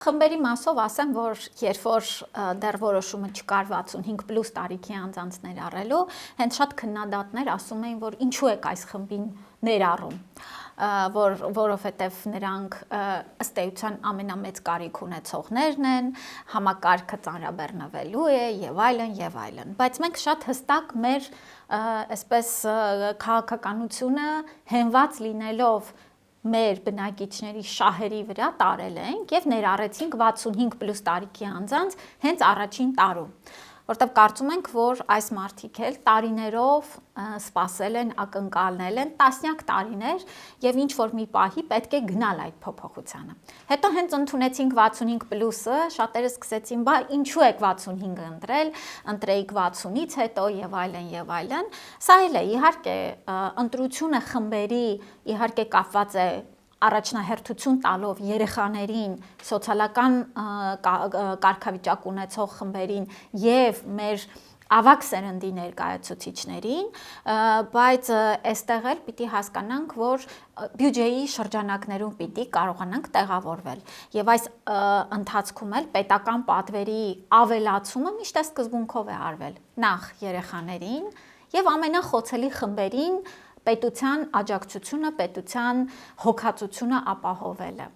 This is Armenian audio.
Խմբերի մասով ասեմ, որ երբ որ դեռ որոշումը չկար 65+ տարիքի անձանց ներառելու, հենց շատ քննադատներ ասում էին, որ ինչու եք այս խմբին ներառում, որովհետև նրանք ըստ էության ամենամեծ կարիք ունեցողներն են, համակարգը ծանրաբեռնվելու է եւ այլն, բայց մենք շատ հստակ մեր այսպես քաղաքականությունը հենված լինելով մեր բնակիչների շահերի վրա տարել ենք եւ ներառեցինք 65+ տարիքի անձանց հենց առաջին տարում, որտեղ կարծում ենք, որ այս մարդիկ էլ տարիներով սպասել են, ակնկալել են տասնյակ տարիներ եւ ինչ որ մի պահի պետք է գնալ այդ փոփոխությանը։ Հետո հենց ընդունեցինք 65+-ը, շատերը սկսեցին, բա ինչու եք 65-ը ընտրել, ընտրեիք 60-ից հետո եւ այլն։ Սա էլ է, իհարկե, ընտրությունը խմբերի իհարկե կապված է առաջնահերթություն տալով երեխաներին, սոցիալական կարգավիճակ ունեցող խմբերին եւ մեր ավագ սերնդի ներկայացուցիչներին, բայց այստեղ էլ պիտի հասկանանք, որ բյուջեի շրջանակներում պիտի կարողանանք տեղավորվել եւ այս ընթացքում էլ պետական պատվերի ավելացումը միշտ սկզբունքով է արվել նախ երեխաներին եւ ամենախոցելի խմբերին պետության աջակցությունը, պետության հոգացությունը ապահովելը։